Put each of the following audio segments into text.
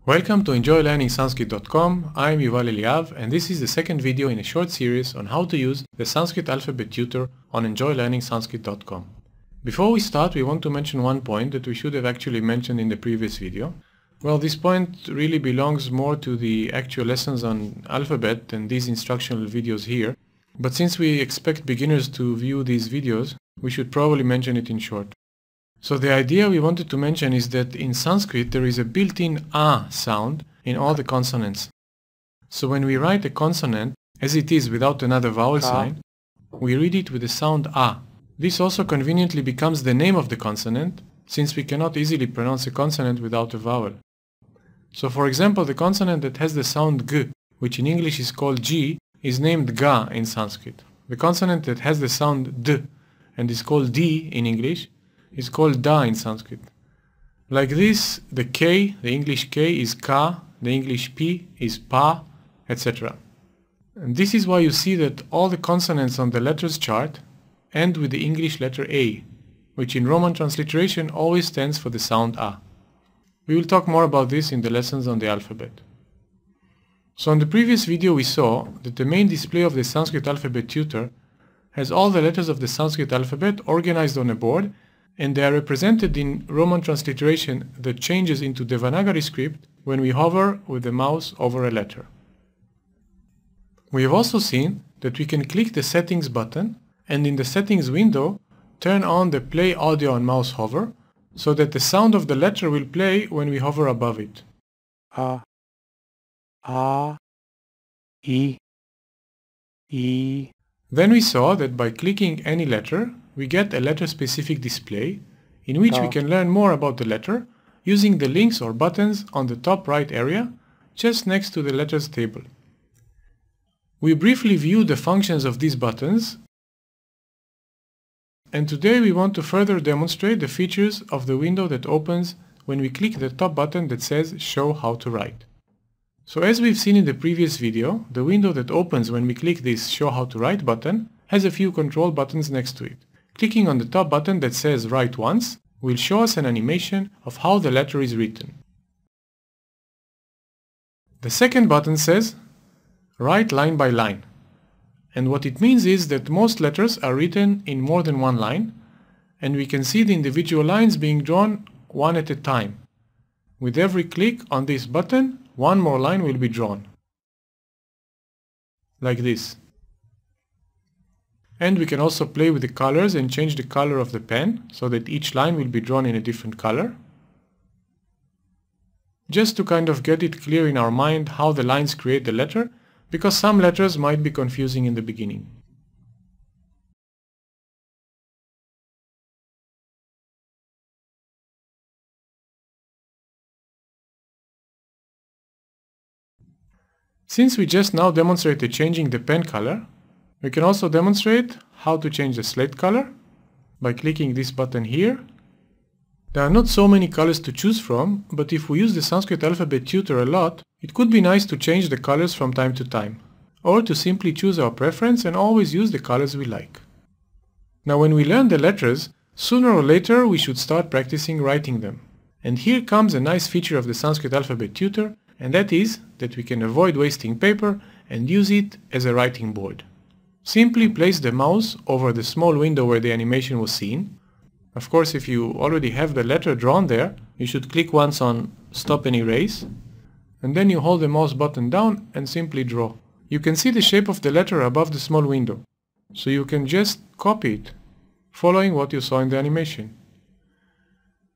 Welcome to EnjoyLearningSanskrit.com. I am Yuval Eliav, and this is the second video in a short series on how to use the Sanskrit Alphabet Tutor on EnjoyLearningSanskrit.com. Before we start, we want to mention one point that we should have actually mentioned in the previous video. Well, this point really belongs more to the actual lessons on alphabet and these instructional videos here. But since we expect beginners to view these videos, we should probably mention it in short. So the idea we wanted to mention is that in Sanskrit there is a built-in A sound in all the consonants. So when we write a consonant as it is without another vowel sign, we read it with the sound A. This also conveniently becomes the name of the consonant, since we cannot easily pronounce a consonant without a vowel. So for example, the consonant that has the sound G, which in English is called G, is named Ga in Sanskrit. The consonant that has the sound D and is called D in English is called Da in Sanskrit. Like this, the K, the English K is Ka, the English P is Pa, etc. And this is why you see that all the consonants on the letters chart end with the English letter A, which in Roman transliteration always stands for the sound A. We will talk more about this in the lessons on the alphabet. So in the previous video we saw that the main display of the Sanskrit Alphabet Tutor has all the letters of the Sanskrit alphabet organized on a board, and they are represented in Roman transliteration that changes into Devanagari script when we hover with the mouse over a letter. We have also seen that we can click the settings button and in the settings window turn on the play audio on mouse hover so that the sound of the letter will play when we hover above it. A, E, E. Then we saw that by clicking any letter, we get a letter-specific display in which we can learn more about the letter using the links or buttons on the top right area just next to the letters table. We briefly viewed the functions of these buttons, and today we want to further demonstrate the features of the window that opens when we click the top button that says Show How to Write. So as we've seen in the previous video, the window that opens when we click this Show How to Write button has a few control buttons next to it. Clicking on the top button that says Write Once will show us an animation of how the letter is written. The second button says Write Line by Line, and what it means is that most letters are written in more than one line, and we can see the individual lines being drawn one at a time. With every click on this button, one more line will be drawn. Like this. And we can also play with the colors and change the color of the pen so that each line will be drawn in a different color. Just to kind of get it clear in our mind how the lines create the letter, because some letters might be confusing in the beginning. Since we just now demonstrated changing the pen color, we can also demonstrate how to change the slate color by clicking this button here. There are not so many colors to choose from, but if we use the Sanskrit Alphabet Tutor a lot, it could be nice to change the colors from time to time, or to simply choose our preference and always use the colors we like. Now when we learn the letters, sooner or later we should start practicing writing them. And here comes a nice feature of the Sanskrit Alphabet Tutor, and that is that we can avoid wasting paper and use it as a writing board. Simply place the mouse over the small window where the animation was seen. Of course, if you already have the letter drawn there, you should click once on Stop and Erase, and then you hold the mouse button down and simply draw. You can see the shape of the letter above the small window, so you can just copy it, following what you saw in the animation.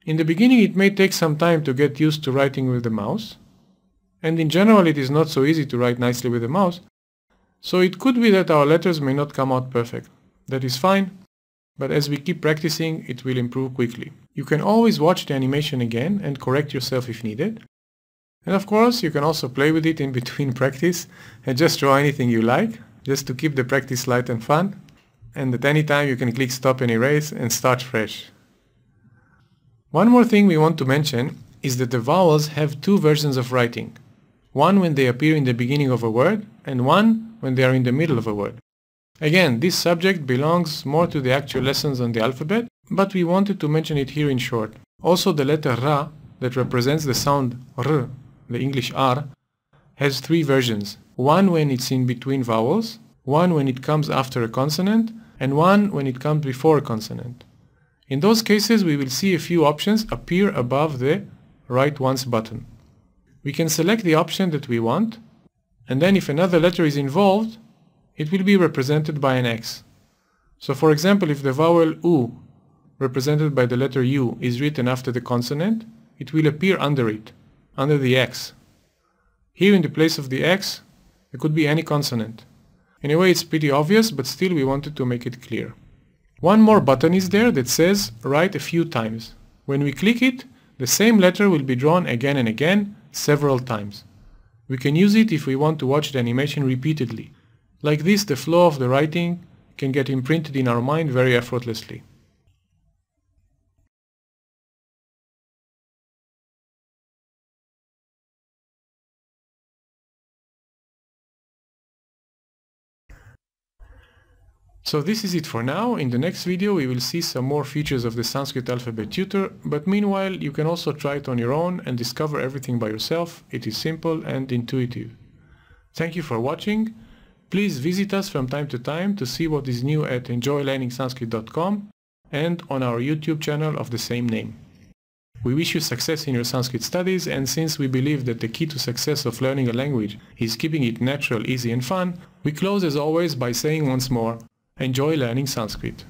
In the beginning it may take some time to get used to writing with the mouse, and in general it is not so easy to write nicely with the mouse, so it could be that our letters may not come out perfect. That is fine, but as we keep practicing, it will improve quickly. You can always watch the animation again and correct yourself if needed. And of course, you can also play with it in between practice and just draw anything you like, just to keep the practice light and fun. And at any time you can click Stop and Erase and start fresh. One more thing we want to mention is that the vowels have two versions of writing. One when they appear in the beginning of a word, and one when they are in the middle of a word. Again, this subject belongs more to the actual lessons on the alphabet, but we wanted to mention it here in short. Also the letter Ra, that represents the sound R, the English R, has three versions. One when it's in between vowels, one when it comes after a consonant, and one when it comes before a consonant. In those cases, we will see a few options appear above the Write Once button. We can select the option that we want, and then if another letter is involved, it will be represented by an X. So for example, if the vowel U, represented by the letter U, is written after the consonant, it will appear under it, under the X. Here in the place of the X, there could be any consonant. In a way it's pretty obvious, but still we wanted to make it clear. One more button is there that says Write a few times. When we click it, the same letter will be drawn again and again, several times. We can use it if we want to watch the animation repeatedly. Like this, the flow of the writing can get imprinted in our mind very effortlessly. So this is it for now. In the next video we will see some more features of the Sanskrit Alphabet Tutor, but meanwhile you can also try it on your own and discover everything by yourself. It is simple and intuitive. Thank you for watching. Please visit us from time to time to see what is new at enjoylearningsanskrit.com and on our YouTube channel of the same name. We wish you success in your Sanskrit studies, and since we believe that the key to success of learning a language is keeping it natural, easy and fun, we close as always by saying once more, enjoy learning Sanskrit.